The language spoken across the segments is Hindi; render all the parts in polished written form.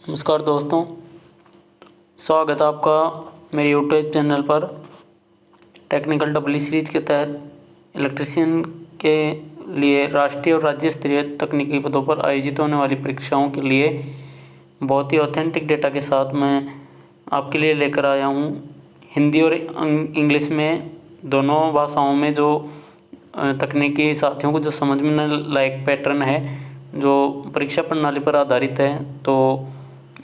नमस्कार दोस्तों, स्वागत है आपका मेरे यूट्यूब चैनल पर। टेक्निकल डब्ल्यू सीरीज के तहत इलेक्ट्रीशियन के लिए राष्ट्रीय और राज्य स्तरीय तकनीकी पदों पर आयोजित होने वाली परीक्षाओं के लिए बहुत ही ऑथेंटिक डेटा के साथ मैं आपके लिए लेकर आया हूँ। हिंदी और इंग्लिश में दोनों भाषाओं में जो तकनीकी साथियों को जो समझने लायक पैटर्न है जो परीक्षा प्रणाली पर आधारित है, तो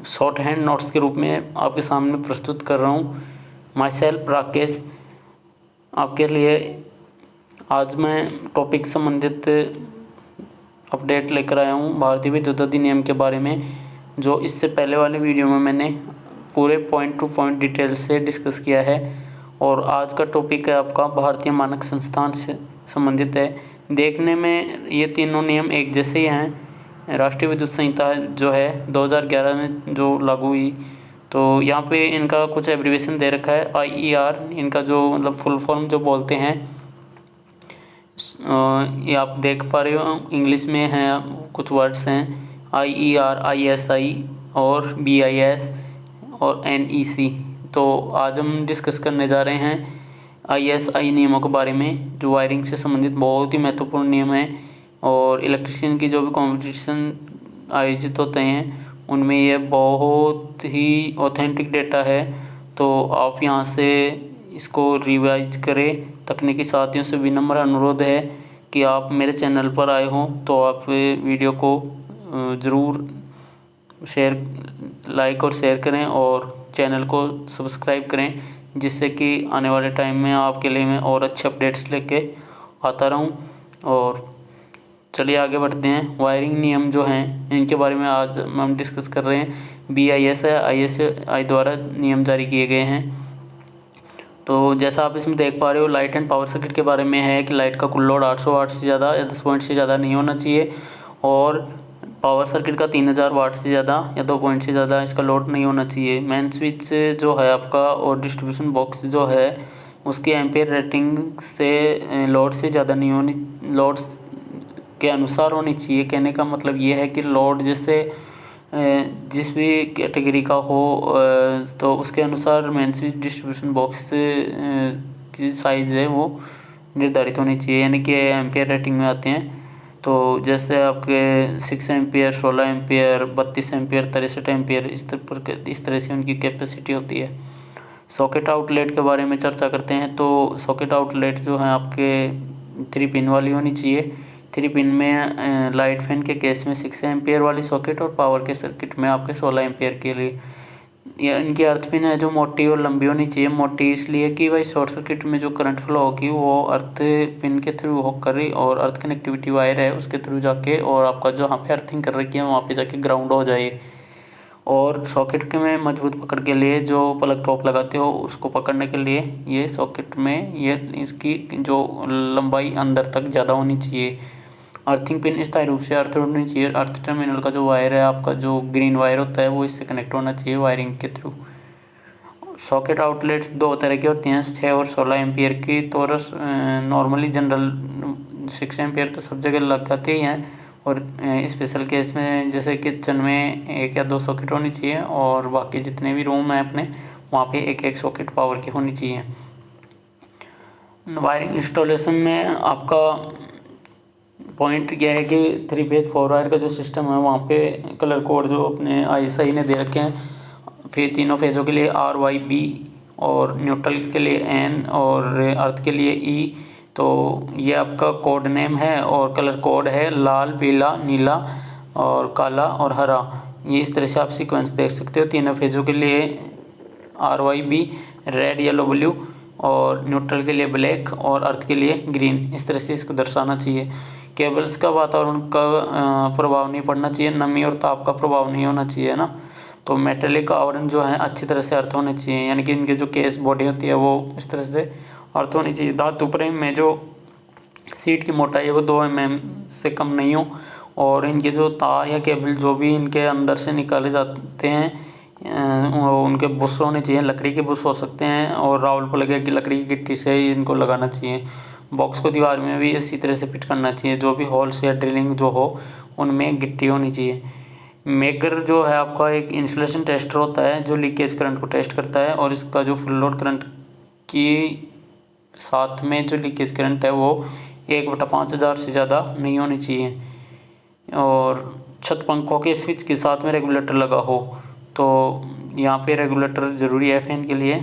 शॉर्ट हैंड नोट्स के रूप में आपके सामने प्रस्तुत कर रहा हूँ। माई सेल्फ राकेश आपके लिए आज मैं टॉपिक संबंधित अपडेट लेकर आया हूँ भारतीय विद्युत अधिनियम के बारे में, जो इससे पहले वाले वीडियो में मैंने पूरे पॉइंट टू पॉइंट डिटेल से डिस्कस किया है। और आज का टॉपिक है आपका भारतीय मानक संस्थान से संबंधित है। देखने में ये तीनों नियम एक जैसे ही हैं। राष्ट्रीय विद्युत संहिता जो है 2011 में जो लागू हुई, तो यहाँ पे इनका कुछ एब्रीवेशन दे रखा है IER, इनका जो मतलब फुल फॉर्म जो बोलते हैं ये आप देख पा रहे हो। इंग्लिश में हैं कुछ वर्ड्स हैं IER, ISI और BIS और NEC। तो आज हम डिस्कस करने जा रहे हैं ISI नियमों के बारे में, जो वायरिंग से संबंधित बहुत ही महत्वपूर्ण नियम है। और इलेक्ट्रिशियन की जो भी कंपटीशन आयोजित होते हैं उनमें ये बहुत ही ऑथेंटिक डेटा है, तो आप यहाँ से इसको रिवाइज करें। तकनीकी साथियों से विनम्र अनुरोध है कि आप मेरे चैनल पर आए हों तो आप वीडियो को ज़रूर लाइक और शेयर करें और चैनल को सब्सक्राइब करें, जिससे कि आने वाले टाइम में आपके लिए मैं और अच्छे अपडेट्स लेके आता रहूँ। और चलिए आगे बढ़ते हैं। वायरिंग नियम जो हैं इनके बारे में आज हम डिस्कस कर रहे हैं। BIS है, ISI द्वारा नियम जारी किए गए हैं। तो जैसा आप इसमें देख पा रहे हो, लाइट एंड पावर सर्किट के बारे में है कि लाइट का कुल लोड 800 वाट से ज़्यादा या 10 पॉइंट से ज़्यादा नहीं होना चाहिए, और पावर सर्किट का 3000 वाट से ज़्यादा या 2 पॉइंट से ज़्यादा इसका लोड नहीं होना चाहिए। मेन स्विच जो है आपका और डिस्ट्रीब्यूशन बॉक्स जो है उसकी एम्पियर रेटिंग से लोड से ज़्यादा नहीं होनी, लोड के अनुसार होनी चाहिए। कहने का मतलब ये है कि लोड जैसे जिस भी कैटेगरी का हो तो उसके अनुसार मेन स्विच डिस्ट्रीब्यूशन बॉक्स की साइज़ है वो निर्धारित होनी चाहिए, यानी कि एम्पियर रेटिंग में आते हैं। तो जैसे आपके 6 एम्पियर, 16 एम्पियर, 32 एम्पियर, 63 एम्पियर, इस तरह से उनकी कैपेसिटी होती है। सॉकेट आउटलेट के बारे में चर्चा करते हैं। तो सॉकेट आउटलेट जो है आपके 3 पिन वाली होनी चाहिए। 3 पिन में लाइट फैन के केस में 6 एम्पियर वाली सॉकेट और पावर के सर्किट में आपके 16 एम्पियर के लिए। या इनकी अर्थ पिन है जो मोटी और लंबी होनी चाहिए। मोटी इसलिए कि भाई शॉर्ट सर्किट में जो करंट फ्लो होगी वो अर्थ पिन के थ्रू होकर और अर्थ कनेक्टिविटी वायर है उसके थ्रू जाके और आपका जो यहाँ पे अर्थिंग कर रखी है वहाँ पे जाके ग्राउंड हो जाए। और सॉकेट के में मजबूत पकड़ के लिए जो प्लग टॉप लगाते हो उसको पकड़ने के लिए ये सॉकेट में ये इसकी जो लंबाई अंदर तक ज़्यादा होनी चाहिए। अर्थिंग पिन स्थायी रूप से अर्थ होनी चाहिए। अर्थ टर्मिनल का जो वायर है आपका जो ग्रीन वायर होता है वो इससे कनेक्ट होना चाहिए वायरिंग के थ्रू। सॉकेट आउटलेट्स 2 तरह के होते हैं, 6 और 16 एम्पियर की। तो नॉर्मली जनरल 6 एम्पियर तो सब जगह लगाते ही हैं, और स्पेशल केस में जैसे किचन में 1 या 2 सॉकेट होनी चाहिए और बाकी जितने भी रूम हैं अपने वहाँ पे 1-1 सॉकेट पावर की होनी चाहिए। वायरिंग इंस्टॉलेशन में आपका पॉइंट यह है कि 3 फेज 4 वायर का जो सिस्टम है वहाँ पे कलर कोड जो अपने ISI ने दे रखे हैं, फिर तीनों फेज़ों के लिए RYB और न्यूट्रल के लिए N और अर्थ के लिए E। तो ये आपका कोड नेम है और कलर कोड है लाल, पीला, नीला और काला और हरा। ये इस तरह से आप सीक्वेंस देख सकते हो। तीनों फेज़ों के लिए RYB रेड, येलो, ब्लू, और न्यूट्रल के लिए ब्लैक और अर्थ के लिए ग्रीन। इस तरह से इसको दर्शाना चाहिए। केबल्स का वातावरण का प्रभाव नहीं पड़ना चाहिए, नमी और ताप का प्रभाव नहीं होना चाहिए ना। तो मेटेलिक आवरण जो है अच्छी तरह से अर्थ होने चाहिए, यानी कि इनके जो केस बॉडी होती है वो इस तरह से अर्थ होनी चाहिए। धातु फ्रेम में जो सीट की मोटाई है वो 2 mm से कम नहीं हो, और इनके जो तार या केबल जो भी इनके अंदर से निकाले जाते हैं उनके बुश होने चाहिए। लकड़ी के बुश हो सकते हैं और रावल प्लग की लकड़ी की गिट्टी से इनको लगाना चाहिए। बॉक्स को दीवार में भी इसी तरह से फिट करना चाहिए। जो भी होल्स या ड्रिलिंग जो हो उनमें गिट्टी होनी चाहिए। मेगर जो है आपका एक इंसुलेशन टेस्टर होता है जो लीकेज करंट को टेस्ट करता है, और इसका जो फुल लोड करंट की साथ में जो लीकेज करंट है वो 1/5000 से ज़्यादा नहीं होनी चाहिए, और छत पंखों के स्विच के साथ में रेगुलेटर लगा हो। तो यहाँ पे रेगुलेटर ज़रूरी है फैन के लिए।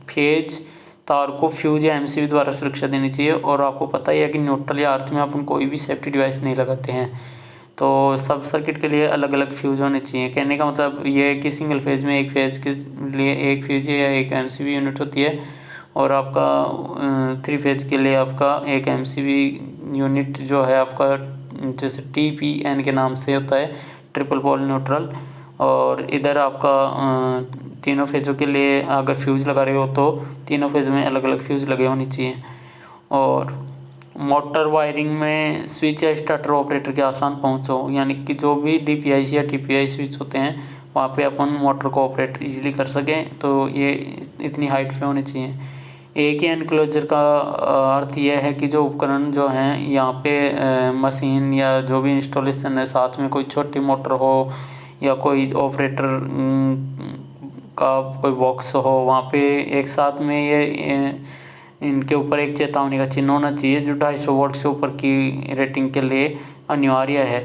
फेज तार को फ्यूज या एमसीबी द्वारा सुरक्षा देनी चाहिए, और आपको पता ही है कि न्यूट्रल या अर्थ में अपन कोई भी सेफ्टी डिवाइस नहीं लगाते हैं, तो सब सर्किट के लिए अलग अलग फ्यूज होने चाहिए। कहने का मतलब ये है कि सिंगल फेज में एक फेज के लिए एक फ्यूज या एक एमसीबी यूनिट होती है, और आपका 3 फेज के लिए आपका एक एमसीबी यूनिट जो है आपका जैसे TPN के नाम से होता है, ट्रिपल पोल न्यूट्रल। और इधर आपका तीनों फेज़ों के लिए अगर फ्यूज़ लगा रहे हो तो तीनों फेज़ में अलग अलग फ्यूज़ लगे होने चाहिए। और मोटर वायरिंग में स्विच या स्टार्टर ऑपरेटर की आसान पहुंच हो, यानी कि जो भी DPI या TPI स्विच होते हैं वहाँ पे अपन मोटर को ऑपरेट इजीली कर सकें, तो ये इतनी हाइट पे होनी चाहिए। एक ही एनक्लोजर का अर्थ यह है कि जो उपकरण जो हैं यहाँ पे मशीन या जो भी इंस्टॉलेशन है साथ में कोई छोटी मोटर हो या कोई ऑपरेटर का कोई बॉक्स हो, वहाँ पे एक साथ में ये इनके ऊपर एक चेतावनी का चिन्ह होना चाहिए जो 250 वोल्ट से ऊपर की रेटिंग के लिए अनिवार्य है।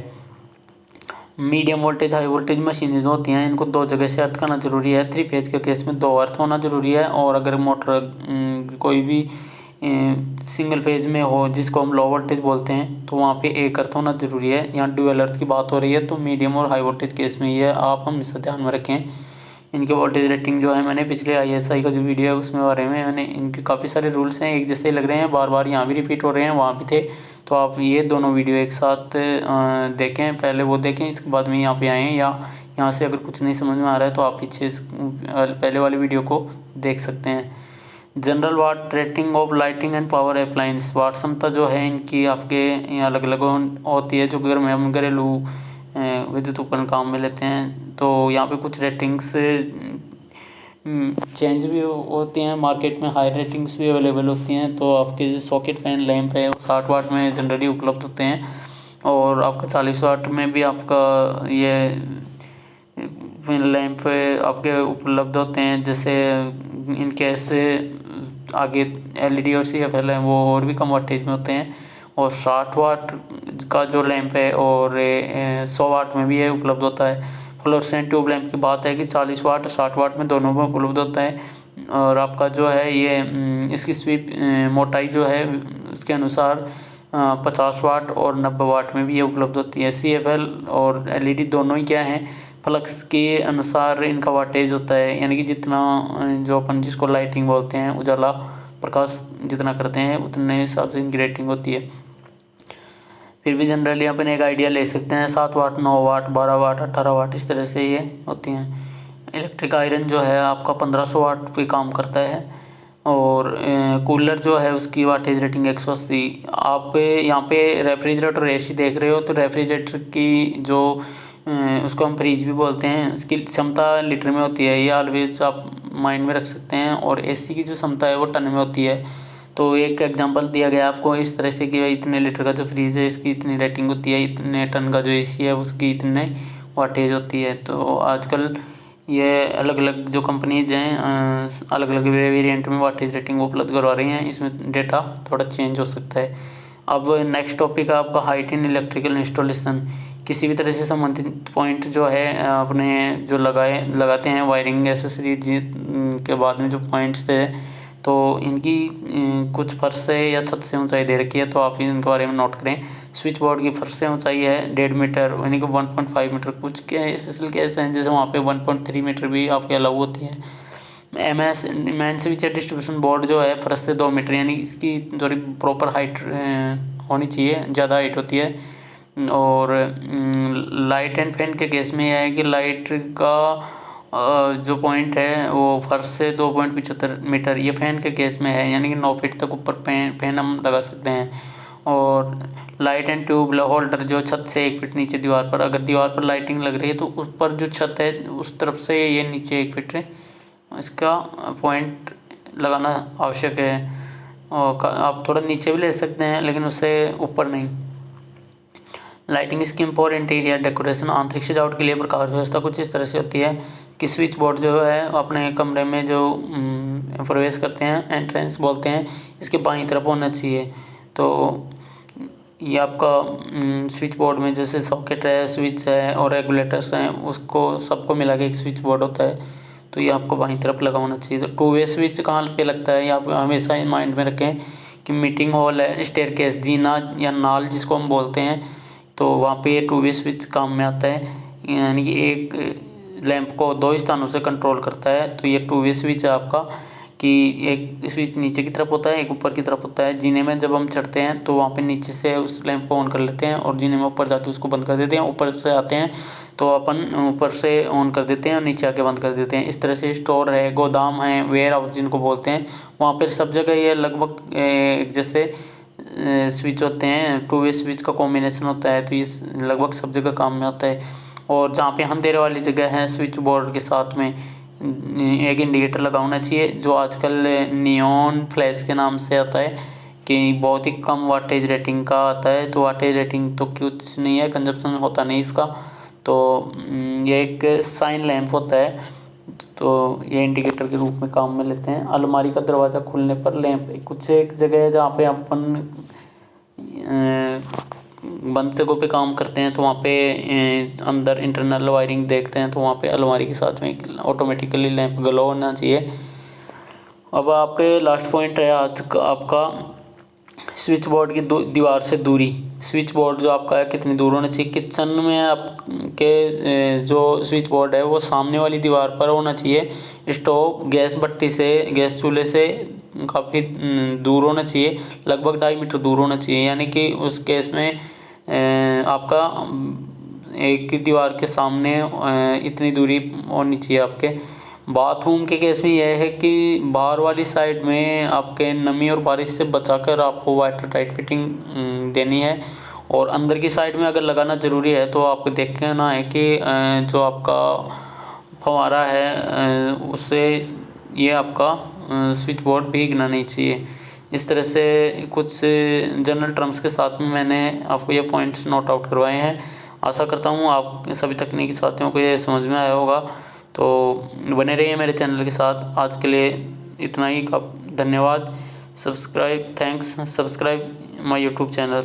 मीडियम वोल्टेज हाई वोल्टेज मशीनें जो होती हैं इनको 2 जगह से अर्थ करना जरूरी है। 3 फेज के केस में 2 अर्थ होना जरूरी है, और अगर मोटर कोई भी सिंगल फेज में हो जिसको हम लो वोल्टेज बोलते हैं तो वहाँ पे एक अर्थ होना जरूरी है। यहाँ ड्यूअल अर्थ की बात हो रही है, तो मीडियम और हाई वोल्टेज केस में ये आप हमेशा ध्यान में रखें। इनके वोल्टेज रेटिंग जो है मैंने पिछले ISI का जो वीडियो है उसमें बारे में मैंने इनके काफ़ी सारे रूल्स हैं, एक जैसे लग रहे हैं, बार बार यहाँ भी रिपीट हो रहे हैं, वहाँ भी थे, तो आप ये दोनों वीडियो एक साथ देखें, पहले वो देखें इसके बाद में यहाँ पे आएँ, या यहाँ से अगर कुछ नहीं समझ में आ रहा है तो आप पीछे पहले वाली वीडियो को देख सकते हैं। General watt rating of lighting and power appliance, watt क्षमता जो है इनकी आपके अलग अलग होती है जो घर में हम घरेलू विद्युत उपकरण काम में लेते हैं, तो यहाँ पे कुछ रेटिंग्स चेंज भी होती हैं, मार्केट में हाई रेटिंग्स भी अवेलेबल होती हैं। तो आपके जो सॉकेट फैन लैंप है वो 60 वाट में जनरली उपलब्ध होते हैं, और आपका 40 वाट में भी आपका ये लैंप आपके उपलब्ध होते हैं। जैसे इनके ऐसे आगे LED और CFL है वो और भी कम वाटेज में होते हैं, और 60 वाट का जो लैंप है और 100 वाट में भी ये उपलब्ध होता है। फ्लोरेसेंट ट्यूब लैंप की बात है कि 40 वाट 60 वाट में दोनों में उपलब्ध होता है, और आपका जो है ये इसकी स्वीप मोटाई जो है उसके अनुसार 50 वाट और 90 वाट में भी ये उपलब्ध होती है। CFL और LED दोनों ही क्या हैं, फ्लक्स के अनुसार इनका वाटेज होता है, यानी कि जितना जो अपन जिसको लाइटिंग बोलते हैं, उजाला प्रकाश जितना करते हैं उतने हिसाब से इनकी रेटिंग होती है। फिर भी जनरली अपन एक आइडिया ले सकते हैं, 7 वाट 9 वाट 12 वाट 18 वाट इस तरह से ये होती हैं। इलेक्ट्रिक आयरन जो है आपका 1500 वाट पे काम करता है, और कूलर जो है उसकी वाटेज रेटिंग 180। आप यहाँ पे रेफ्रिजरेटर AC देख रहे हो, तो रेफ्रिजरेटर की जो उसको हम फ्रिज भी बोलते हैं, उसकी क्षमता लीटर में होती है, ये ऑलवेज आप माइंड में रख सकते हैं। और AC की जो क्षमता है वो टन में होती है। तो एक एग्जांपल दिया गया आपको इस तरह से कि इतने लीटर का जो फ्रिज है इसकी इतनी रेटिंग होती है, इतने टन का जो AC है उसकी इतने वाटेज होती है। तो आजकल ये अलग अलग जो कंपनीज हैं अलग अलग वेरिएंट में वाटेज रेटिंग उपलब्ध करवा रही हैं, इसमें डेटा थोड़ा चेंज हो सकता है। अब नेक्स्ट टॉपिक है आपका हाइट इन इलेक्ट्रिकल इंस्टॉलेशन। किसी भी तरह से संबंधित पॉइंट जो है अपने जो लगाते हैं वायरिंग एसेसरीज के बाद में जो पॉइंट्स थे, तो इनकी कुछ फर्श से या छत से ऊंचाई दे रखी है, तो आप इनके बारे में नोट करें। स्विच बोर्ड की फर्श से ऊंचाई है 1.5 मीटर, यानी कि 1.5 मीटर। कुछ के स्पेशल केस हैं जैसे वहाँ पे 1.3 मीटर भी आपके अलाउ होती है। मेन स्विच डिस्ट्रीब्यूशन बोर्ड जो है फर्श से 2 मीटर, यानी इसकी थोड़ी प्रॉपर हाइट होनी चाहिए, ज़्यादा हाइट होती है। और लाइट एंड फैन के केस में यह है कि लाइट का जो पॉइंट है वो फर्श से 2.75 मीटर, ये फैन के केस में है, यानी कि 9 फीट तक ऊपर फैन हम लगा सकते हैं। और लाइट एंड ट्यूब होल्डर जो छत से 1 फीट नीचे दीवार पर, अगर दीवार पर लाइटिंग लग रही है तो उस पर जो छत है उस तरफ से ये नीचे 1 फीट है, इसका पॉइंट लगाना आवश्यक है। और आप थोड़ा नीचे भी ले सकते हैं लेकिन उससे ऊपर नहीं। Lighting scheme for interior decoration, आंतरिक सजावट के लिए प्रकाश व्यवस्था कुछ इस तरह से होती है कि स्विच बोर्ड जो है अपने कमरे में जो प्रवेश करते हैं, एंट्रेंस बोलते हैं, इसके बाईं तरफ होना चाहिए। तो ये आपका स्विच बोर्ड में जैसे सॉकेट है, स्विच है और रेगुलेटर्स हैं, उसको सबको मिला के एक स्विच बोर्ड होता है। तो ये आपको बाईं तरफ लगा होना चाहिए। तो 2 वे स्विच कहाँ पे लगता है, ये आप हमेशा माइंड में रखें कि मीटिंग हॉल है, स्टेयरकेस, जीना या नाल जिसको हम बोलते हैं, तो वहाँ पे ये 2 वे स्विच काम में आता है। यानी कि एक लैंप को 2 स्थानों से कंट्रोल करता है। तो ये 2 वे स्विच है आपका कि एक स्विच नीचे की तरफ होता है, एक ऊपर की तरफ होता है। जीने में जब हम चढ़ते हैं तो वहाँ पे नीचे से उस लैंप को ऑन कर लेते हैं और जीने में ऊपर जाके उसको बंद कर देते हैं। ऊपर से आते हैं तो अपन ऊपर से ऑन कर देते हैं और नीचे आके बंद कर देते हैं। इस तरह से स्टोर है, गोदाम है, वेयर हाउस जिनको बोलते हैं, वहाँ पर सब जगह ये लगभग एक जैसे स्विच होते हैं। 2 वे स्विच का कॉम्बिनेशन होता है, तो ये लगभग सब जगह काम में आता है। और जहाँ पे अंधेरे वाली जगह है, स्विच बोर्ड के साथ में एक इंडिकेटर लगा होना चाहिए, जो आजकल नियॉन फ्लैश के नाम से आता है, कि बहुत ही कम वाटेज रेटिंग का आता है। तो वाटेज रेटिंग तो कुछ नहीं है, कंजप्शन होता नहीं इसका। तो ये एक साइन लैंप होता है, तो ये इंडिकेटर के रूप में काम में लेते हैं। अलमारी का दरवाज़ा खुलने पर लैंप, कुछ एक जगह है जहाँ पे अपन बंद जगहों पे काम करते हैं, तो वहाँ पे अंदर इंटरनल वायरिंग देखते हैं, तो वहाँ पे अलमारी के साथ में ऑटोमेटिकली लैंप ग्लो होना चाहिए। अब आपके लास्ट पॉइंट है आज का आपका स्विच बोर्ड की दीवार से दूरी। स्विच बोर्ड जो आपका है कितनी दूर होना चाहिए। किचन में आपके जो स्विच बोर्ड है वो सामने वाली दीवार पर होना चाहिए। स्टोव गैस भट्टी से, गैस चूल्हे से काफ़ी दूर होना चाहिए, लगभग 2.5 मीटर दूर होना चाहिए। यानी कि उस केस में आपका एक दीवार के सामने इतनी दूरी होनी चाहिए आपके। बाथरूम के केस में यह है कि बाहर वाली साइड में आपके नमी और बारिश से बचाकर आपको वाटर टाइट फिटिंग देनी है। और अंदर की साइड में अगर लगाना ज़रूरी है तो आपको देखना है कि जो आपका फव्वारा है उससे ये आपका स्विच बोर्ड भीगना नहीं चाहिए। इस तरह से कुछ जनरल टर्म्स के साथ में मैंने आपको ये पॉइंट्स नोट आउट करवाए हैं। आशा करता हूँ आप सभी तकनीकी साथियों को ये समझ में आया होगा। तो बने रहिए मेरे चैनल के साथ। आज के लिए इतना ही, धन्यवाद। Subscribe my YouTube channel.